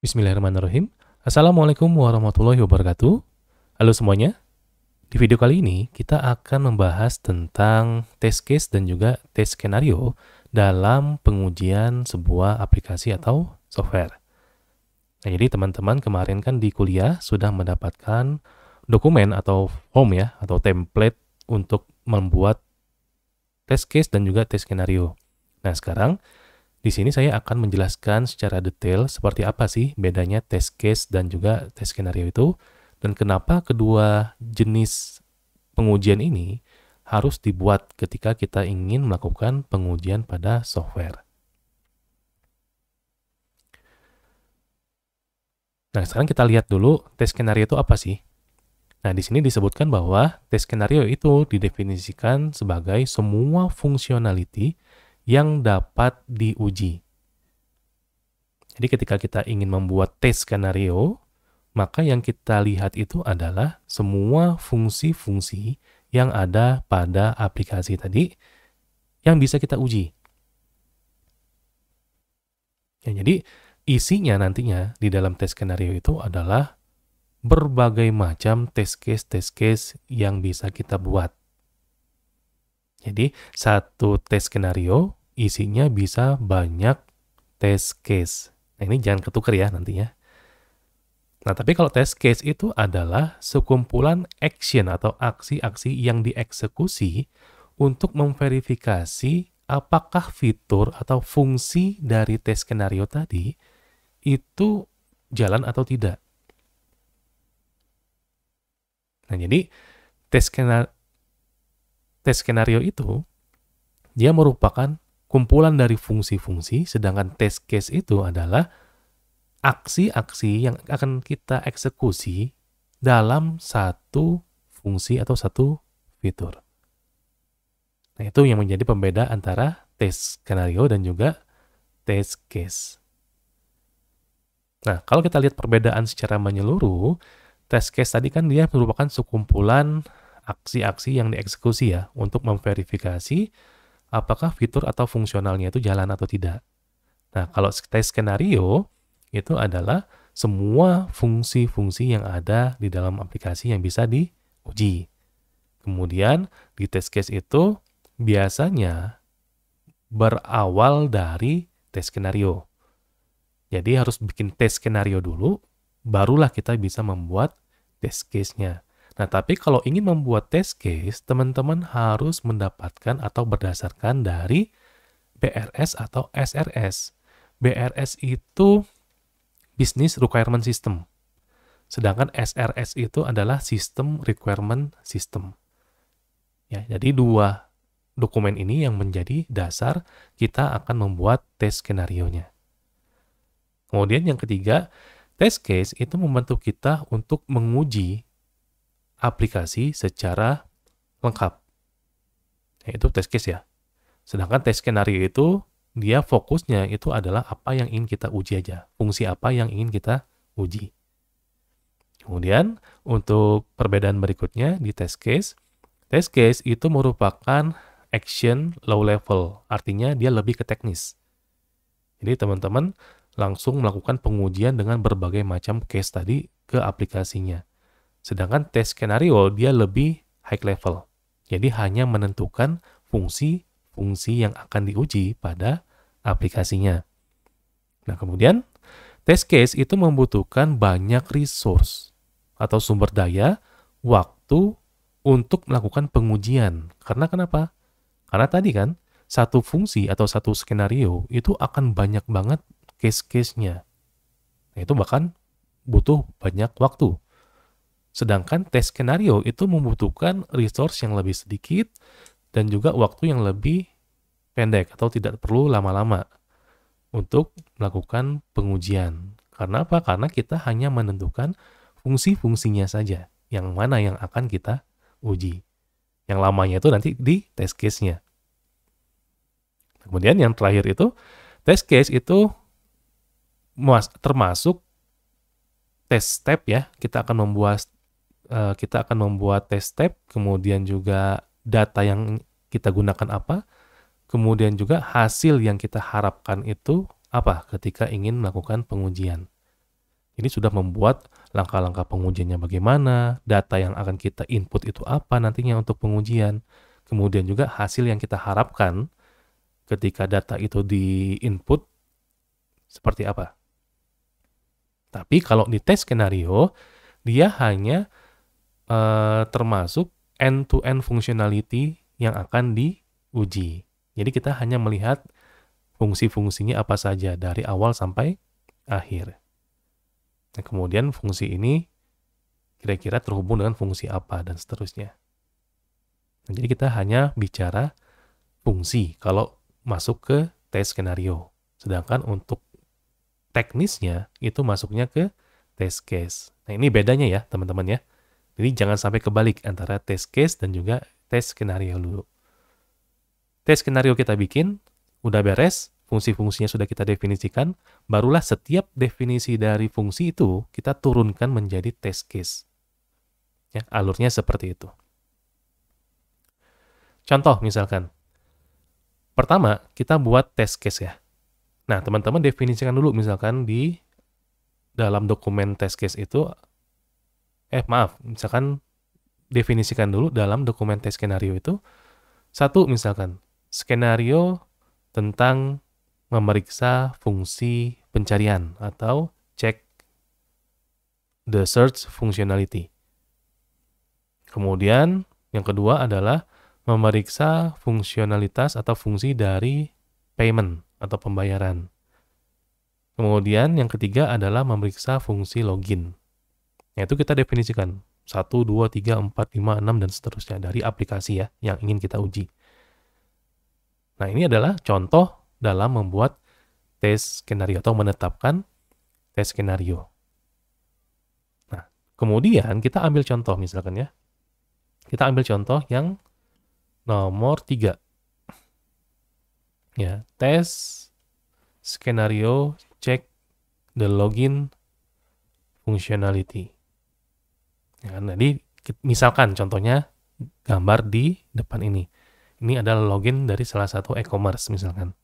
Bismillahirrahmanirrahim. Assalamualaikum warahmatullahi wabarakatuh. Halo semuanya. Di video kali ini kita akan membahas tentang test case dan juga test skenario dalam pengujian sebuah aplikasi atau software. Nah, jadi teman-teman kemarin kan di kuliah sudah mendapatkan dokumen atau form ya, atau template untuk membuat test case dan juga test skenario. Nah, sekarang di sini saya akan menjelaskan secara detail seperti apa sih bedanya test case dan juga test skenario itu, dan kenapa kedua jenis pengujian ini harus dibuat ketika kita ingin melakukan pengujian pada software. Nah, sekarang kita lihat dulu test skenario itu apa sih? Nah, di sini disebutkan bahwa test skenario itu didefinisikan sebagai semua fungsionality yang dapat diuji. Jadi ketika kita ingin membuat tes skenario, maka yang kita lihat itu adalah semua fungsi-fungsi yang ada pada aplikasi tadi yang bisa kita uji. Ya, jadi isinya nantinya di dalam tes skenario itu adalah berbagai macam test case yang bisa kita buat. Jadi, satu tes skenario isinya bisa banyak test case. Nah, ini jangan ketukar ya nantinya. Nah, tapi kalau test case itu adalah sekumpulan action atau aksi-aksi yang dieksekusi untuk memverifikasi apakah fitur atau fungsi dari tes skenario tadi itu jalan atau tidak. Nah, jadi tes skenario itu dia merupakan kumpulan dari fungsi-fungsi, sedangkan test case itu adalah aksi-aksi yang akan kita eksekusi dalam satu fungsi atau satu fitur. Nah, itu yang menjadi pembeda antara test skenario dan juga test case. Nah, kalau kita lihat perbedaan secara menyeluruh, test case tadi kan dia merupakan sekumpulan aksi-aksi yang dieksekusi ya untuk memverifikasi apakah fitur atau fungsionalnya itu jalan atau tidak. Nah, kalau tes skenario itu adalah semua fungsi-fungsi yang ada di dalam aplikasi yang bisa diuji. Kemudian di test case itu biasanya berawal dari tes skenario. Jadi harus bikin tes skenario dulu, barulah kita bisa membuat test case-nya. Nah, tapi kalau ingin membuat test case, teman-teman harus mendapatkan atau berdasarkan dari BRS atau SRS. BRS itu Business Requirement System. Sedangkan SRS itu adalah System Requirement System. Ya, jadi dua dokumen ini yang menjadi dasar kita akan membuat tes skenario-nya. Kemudian yang ketiga, test case itu membantu kita untuk menguji aplikasi secara lengkap. Itu test case ya. Sedangkan test skenario itu dia fokusnya itu adalah apa yang ingin kita uji aja. Fungsi apa yang ingin kita uji. Kemudian untuk perbedaan berikutnya di test case itu merupakan action low level. Artinya dia lebih ke teknis. Jadi teman-teman langsung melakukan pengujian dengan berbagai macam case tadi ke aplikasinya. Sedangkan tes skenario dia lebih high level. Jadi hanya menentukan fungsi-fungsi yang akan diuji pada aplikasinya. Nah, kemudian test case itu membutuhkan banyak resource atau sumber daya, waktu untuk melakukan pengujian. Karena kenapa? Karena tadi kan satu fungsi atau satu skenario itu akan banyak banget case-case-nya. Nah, itu bahkan butuh banyak waktu. Sedangkan tes skenario itu membutuhkan resource yang lebih sedikit dan juga waktu yang lebih pendek atau tidak perlu lama-lama untuk melakukan pengujian. Karena apa? Karena kita hanya menentukan fungsi-fungsinya saja, yang mana yang akan kita uji. Yang lamanya itu nanti di test case-nya. Kemudian yang terakhir itu, test case itu termasuk test step ya. Kita akan membuat test step, kemudian juga data yang kita gunakan apa, kemudian juga hasil yang kita harapkan itu apa ketika ingin melakukan pengujian. Jadi sudah membuat langkah-langkah pengujiannya bagaimana, data yang akan kita input itu apa nantinya untuk pengujian, kemudian juga hasil yang kita harapkan ketika data itu di-input seperti apa. Tapi kalau di tes skenario, dia hanya termasuk end-to-end functionality yang akan diuji. Jadi kita hanya melihat fungsi-fungsinya apa saja dari awal sampai akhir. Nah, kemudian fungsi ini kira-kira terhubung dengan fungsi apa dan seterusnya. Nah, jadi kita hanya bicara fungsi kalau masuk ke tes skenario. Sedangkan untuk teknisnya itu masuknya ke test case. Nah, ini bedanya ya, teman-teman ya. Jadi jangan sampai kebalik antara test case dan juga tes skenario dulu. Tes skenario kita bikin, udah beres, fungsi-fungsinya sudah kita definisikan, barulah setiap definisi dari fungsi itu kita turunkan menjadi test case. Ya, alurnya seperti itu. Contoh misalkan, pertama kita buat test case ya. Nah, teman-teman definisikan dulu misalkan di dalam dokumen test case itu, misalkan definisikan dulu dalam dokumen test skenario itu, satu misalkan, skenario tentang memeriksa fungsi pencarian atau check the search functionality. Kemudian yang kedua adalah memeriksa fungsionalitas atau fungsi dari payment atau pembayaran. Kemudian yang ketiga adalah memeriksa fungsi login. Yaitu kita definisikan 1, 2, 3, 4, 5, 6, dan seterusnya dari aplikasi ya yang ingin kita uji. Nah, ini adalah contoh dalam membuat tes skenario atau menetapkan tes skenario. Nah, kemudian kita ambil contoh misalkan ya. Kita ambil contoh yang nomor 3. Ya, tes skenario check the login functionality. Ya, jadi misalkan contohnya gambar di depan ini. Ini adalah login dari salah satu e-commerce misalkan.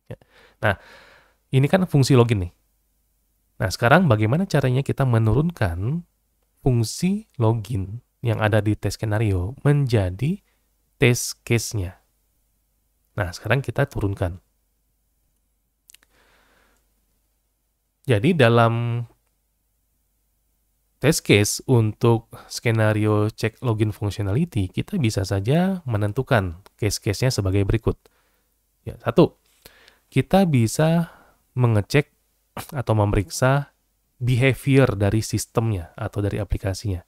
Ya. Nah, ini kan fungsi login nih. Nah, sekarang bagaimana caranya kita menurunkan fungsi login yang ada di tes skenario menjadi test case-nya. Nah, sekarang kita turunkan. Jadi dalam test case untuk skenario check login functionality, kita bisa saja menentukan case-case-nya sebagai berikut. Ya, 1, kita bisa mengecek atau memeriksa behavior dari sistemnya atau dari aplikasinya,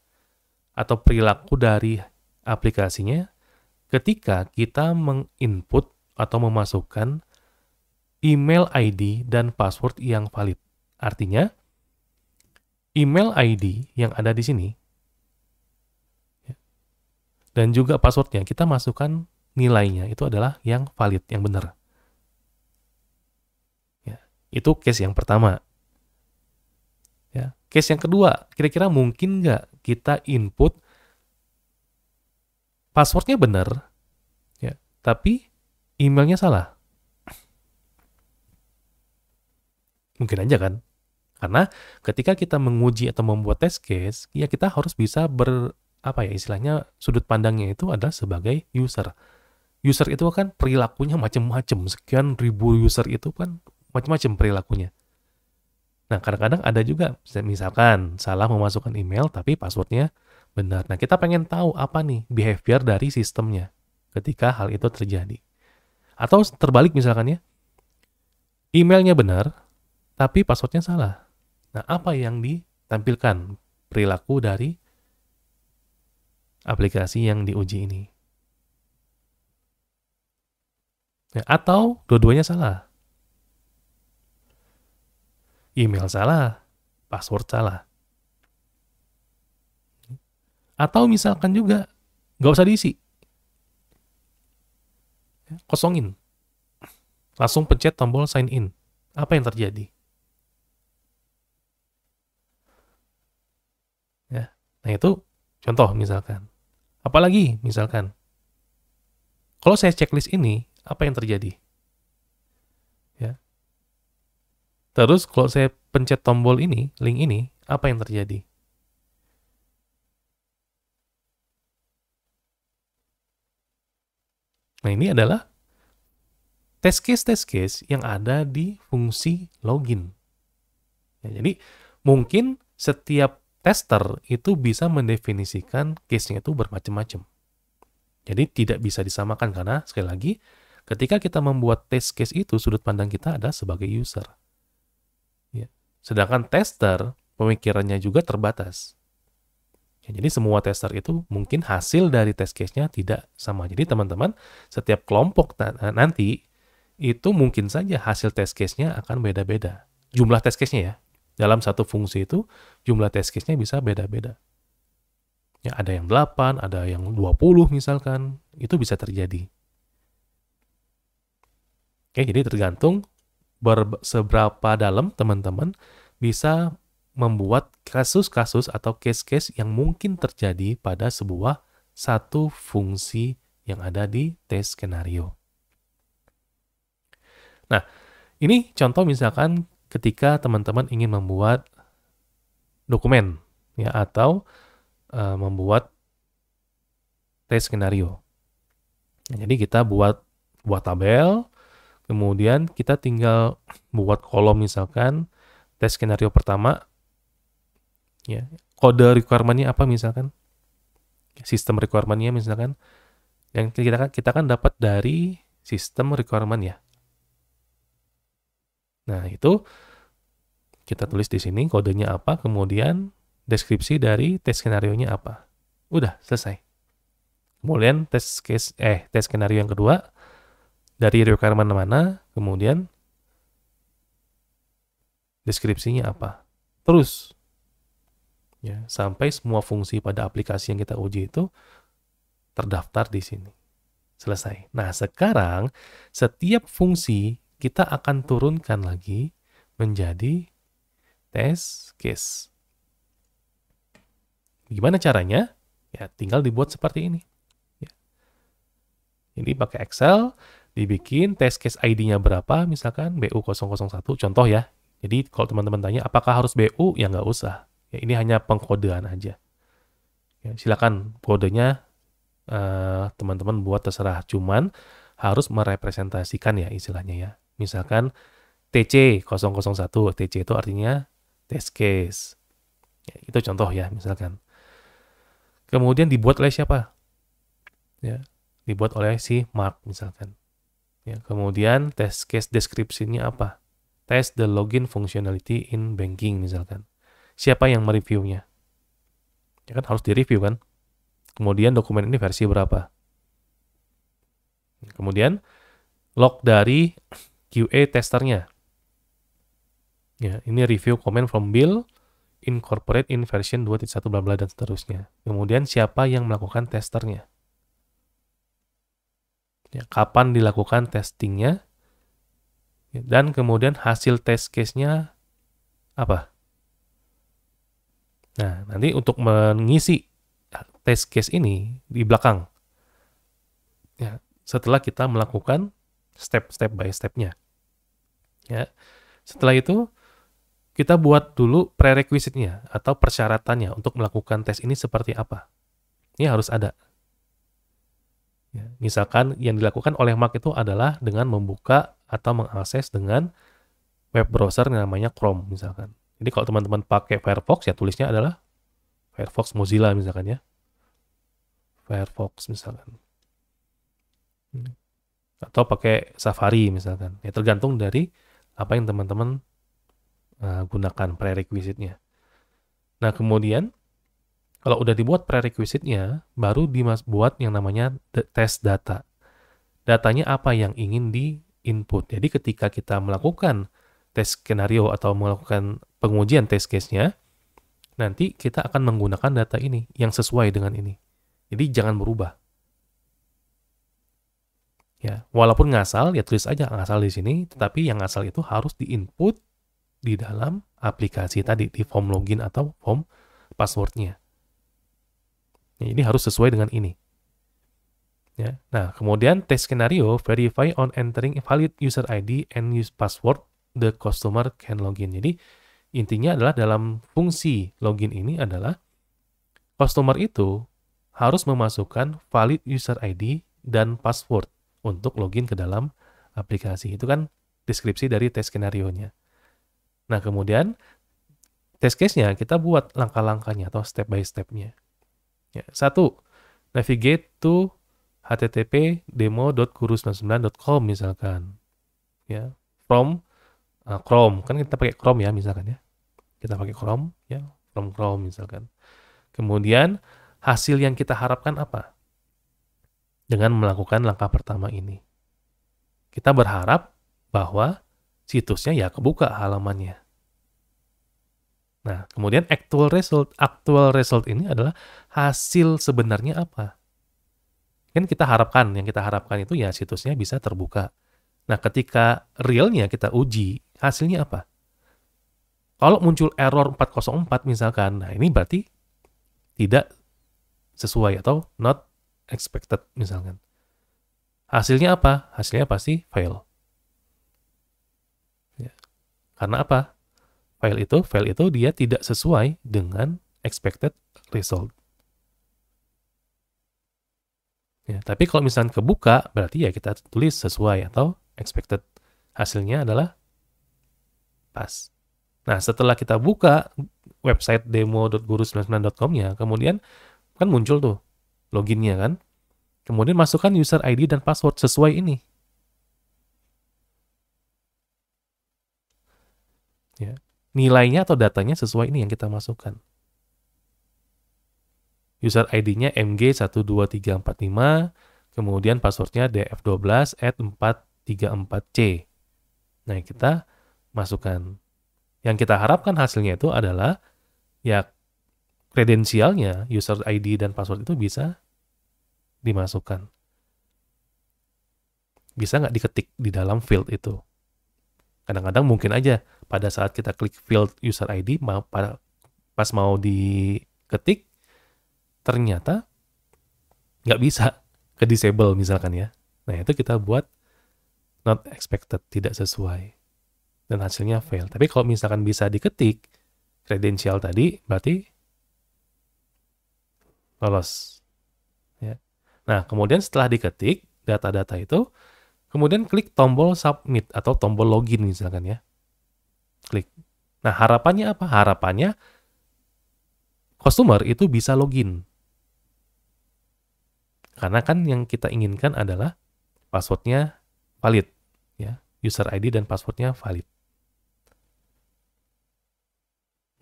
atau perilaku dari aplikasinya ketika kita menginput atau memasukkan email ID dan password yang valid. Artinya, email ID yang ada di sini dan juga passwordnya kita masukkan nilainya itu adalah yang valid, yang benar. Ya, itu case yang pertama. Ya, case yang kedua, kira-kira mungkin nggak kita input passwordnya benar, ya, tapi emailnya salah? Mungkin aja kan? Karena ketika kita menguji atau membuat test case, ya kita harus bisa istilahnya sudut pandangnya itu adalah sebagai user. User itu kan perilakunya macam-macam, sekian ribu user itu kan macam-macam perilakunya. Nah, kadang-kadang ada juga misalkan salah memasukkan email tapi passwordnya benar. Nah, kita pengen tahu apa nih behavior dari sistemnya ketika hal itu terjadi. Atau terbalik misalkan ya, emailnya benar tapi passwordnya salah. Nah, apa yang ditampilkan perilaku dari aplikasi yang diuji ini? Ya, atau dua-duanya salah. Email salah, password salah. Atau misalkan juga nggak usah diisi. Kosongin. Langsung pencet tombol sign in. Apa yang terjadi? Ya. Nah, itu contoh misalkan. Apalagi misalkan, kalau saya checklist ini, apa yang terjadi? Ya. Terus kalau saya pencet tombol ini, link ini, apa yang terjadi? Nah, ini adalah test case yang ada di fungsi login. Ya, jadi mungkin setiap tester itu bisa mendefinisikan case-nya itu bermacam-macam. Jadi tidak bisa disamakan karena sekali lagi ketika kita membuat test case itu sudut pandang kita ada sebagai user. Ya. Sedangkan tester pemikirannya juga terbatas. Ya, jadi semua tester itu mungkin hasil dari test case-nya tidak sama. Jadi teman-teman setiap kelompok nanti itu mungkin saja hasil test case-nya akan beda-beda. Jumlah test case-nya ya. Dalam satu fungsi itu, jumlah test case-nya bisa beda-beda. Ya, ada yang 8, ada yang 20 misalkan. Itu bisa terjadi. Oke, jadi tergantung seberapa dalam teman-teman bisa membuat kasus-kasus atau case-case yang mungkin terjadi pada sebuah satu fungsi yang ada di test skenario. Nah, ini contoh misalkan ketika teman-teman ingin membuat dokumen ya atau membuat test skenario. Nah, jadi kita buat tabel, kemudian kita tinggal buat kolom misalkan test skenario pertama, ya kode requirement-nya apa misalkan, sistem requirement-nya misalkan, yang kita kan dapat dari sistem requirement ya. Nah itu kita tulis di sini kodenya apa, kemudian deskripsi dari test skenario-nya apa. Udah selesai. Kemudian test skenario yang kedua dari requirement mana, kemudian deskripsinya apa. Terus ya sampai semua fungsi pada aplikasi yang kita uji itu terdaftar di sini. Selesai. Nah, sekarang setiap fungsi kita akan turunkan lagi menjadi test case. Gimana caranya? Ya, tinggal dibuat seperti ini. Ya. Jadi pakai Excel, dibikin test case ID-nya berapa, misalkan BU001, contoh ya. Jadi kalau teman-teman tanya, apakah harus BU? Ya nggak usah. Ya, ini hanya pengkodean aja. Ya, silakan kodenya teman-teman buat terserah. Cuman harus merepresentasikan ya istilahnya ya. Misalkan TC001, TC itu artinya test case. Ya, itu contoh ya misalkan. Kemudian dibuat oleh siapa? Ya, dibuat oleh si Mark misalkan. Ya, kemudian test case deskripsinya apa? Test the login functionality in banking misalkan. Siapa yang mereviewnya? Ya kan harus direview kan? Kemudian dokumen ini versi berapa? Kemudian log dari QA testernya. Ya, ini review comment from Bill, incorporate in version 2.1 bla bla dan seterusnya. Kemudian siapa yang melakukan testernya? Ya, kapan dilakukan testingnya? Ya, dan kemudian hasil test case-nya apa? Nah, nanti untuk mengisi test case ini di belakang. Ya, setelah kita melakukan step by step-nya. Ya. Setelah itu kita buat dulu prerequisite-nya atau persyaratannya untuk melakukan tes ini seperti apa. Ini harus ada. Ya, misalkan yang dilakukan oleh Mark itu adalah dengan membuka atau mengakses dengan web browser yang namanya Chrome misalkan. Jadi kalau teman-teman pakai Firefox ya tulisnya adalah Firefox Mozilla misalkan ya. Firefox misalkan. Atau pakai Safari misalkan. Ya tergantung dari apa yang teman-teman gunakan prerequisite-nya. Nah, kemudian kalau udah dibuat prerequisite-nya, baru dibuat yang namanya test data. Datanya apa yang ingin di-input. Jadi ketika kita melakukan tes skenario atau melakukan pengujian test case-nya, nanti kita akan menggunakan data ini yang sesuai dengan ini. Jadi jangan berubah. Ya, walaupun ngasal, ya tulis aja ngasal di sini, tetapi yang ngasal itu harus di-input di dalam aplikasi tadi, di form login atau form password-nya. Ya, ini harus sesuai dengan ini. Ya. Nah, kemudian test skenario verify on entering valid user ID and use password the customer can login. Jadi intinya adalah dalam fungsi login ini adalah customer itu harus memasukkan valid user ID dan password untuk login ke dalam aplikasi. Itu kan deskripsi dari test skenario-nya. Nah, kemudian test case-nya kita buat langkah-langkahnya atau step by step-nya. Ya, 1. Navigate to http://demo.guru99.com misalkan. Ya, from Chrome. Kan kita pakai Chrome ya misalkan ya. Kita pakai Chrome ya, from Chrome misalkan. Kemudian hasil yang kita harapkan apa? Dengan melakukan langkah pertama ini. Kita berharap bahwa situsnya ya kebuka halamannya. Nah, kemudian actual result ini adalah hasil sebenarnya apa? Kan yang kita harapkan itu ya situsnya bisa terbuka. Nah, ketika realnya kita uji, hasilnya apa? Kalau muncul error 404 misalkan, nah ini berarti tidak sesuai atau not expected misalkan. Hasilnya apa? Hasilnya pasti fail. Ya. Karena apa? Fail itu dia tidak sesuai dengan expected result. Ya, tapi kalau misalnya kebuka, berarti ya kita tulis sesuai atau expected. Hasilnya adalah pas. Nah, setelah kita buka website demo.guru99.com-nya, kemudian kan muncul tuh loginnya kan. Kemudian masukkan user ID dan password sesuai ini. Ya. Nilainya atau datanya sesuai ini yang kita masukkan. User ID-nya MG12345, kemudian passwordnya df12@434c. Nah, kita masukkan. Yang kita harapkan hasilnya itu adalah ya kredensialnya, user ID dan password itu bisa dimasukkan. Bisa nggak diketik di dalam field itu? Kadang-kadang mungkin aja pada saat kita klik field user ID, pas mau diketik, ternyata nggak bisa ke disable misalkan ya. Nah, itu kita buat not expected, tidak sesuai. Dan hasilnya fail. Tapi kalau misalkan bisa diketik kredensial tadi, berarti lolos. Ya. Nah, kemudian setelah diketik data-data itu, kemudian klik tombol submit atau tombol login misalkan ya. Klik. Nah, harapannya apa? Harapannya customer itu bisa login. Karena kan yang kita inginkan adalah passwordnya valid. Ya. User ID dan passwordnya valid.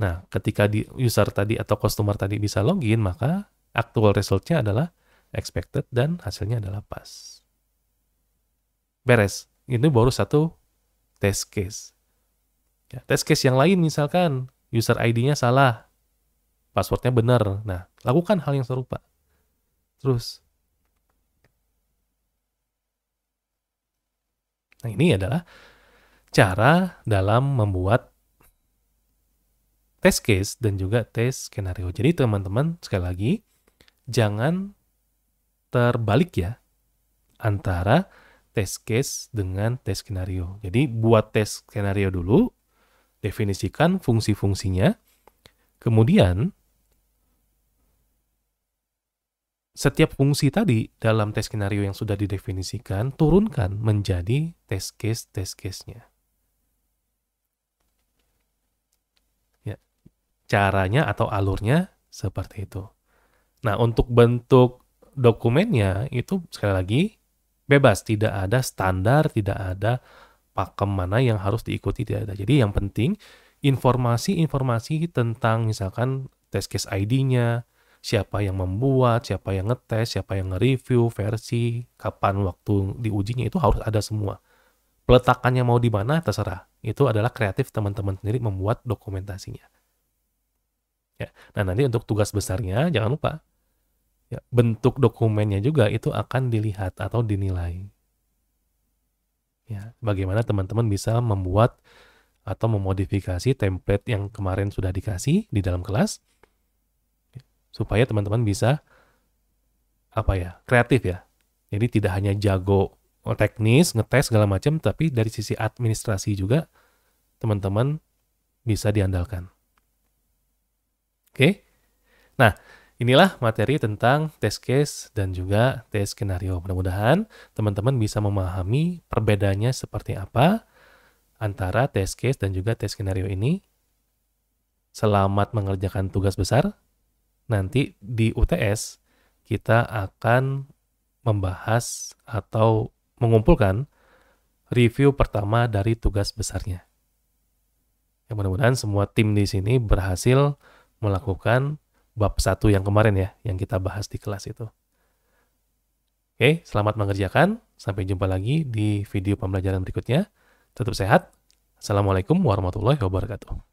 Nah, ketika user tadi atau customer tadi bisa login, maka actual result-nya adalah expected dan hasilnya adalah pas. Beres. Ini baru satu test case. Ya, test case yang lain misalkan user ID-nya salah, passwordnya benar. Nah, lakukan hal yang serupa. Terus. Nah, ini adalah cara dalam membuat test case dan juga test skenario. Jadi teman-teman, sekali lagi, jangan terbalik ya antara test case dengan test skenario. Jadi buat test skenario dulu, definisikan fungsi-fungsinya, kemudian setiap fungsi tadi dalam test skenario yang sudah didefinisikan, turunkan menjadi test case-nya. Caranya atau alurnya seperti itu. Nah, untuk bentuk dokumennya itu sekali lagi bebas, tidak ada standar, tidak ada pakem mana yang harus diikuti, tidak ada. Jadi yang penting informasi-informasi tentang misalkan test case ID-nya, siapa yang membuat, siapa yang ngetes, siapa yang nge-review, versi, kapan waktu diujinya itu harus ada semua. Peletakannya mau di mana terserah. Itu adalah kreatif teman-teman sendiri membuat dokumentasinya. Ya. Nah, nanti untuk tugas besarnya jangan lupa ya, bentuk dokumennya juga itu akan dilihat atau dinilai. Ya, bagaimana teman-teman bisa membuat atau memodifikasi template yang kemarin sudah dikasih di dalam kelas supaya teman-teman bisa kreatif ya. Jadi tidak hanya jago teknis, ngetes segala macam, tapi dari sisi administrasi juga teman-teman bisa diandalkan. Oke? Nah, inilah materi tentang test case dan juga test skenario. Mudah-mudahan teman-teman bisa memahami perbedaannya seperti apa antara test case dan juga test skenario ini. Selamat mengerjakan tugas besar. Nanti di UTS kita akan membahas atau mengumpulkan review pertama dari tugas besarnya. Ya, mudah-mudahan semua tim di sini berhasil melakukan bab 1 yang kemarin ya, yang kita bahas di kelas itu. Oke, selamat mengerjakan. Sampai jumpa lagi di video pembelajaran berikutnya. Tetap sehat. Assalamualaikum warahmatullahi wabarakatuh.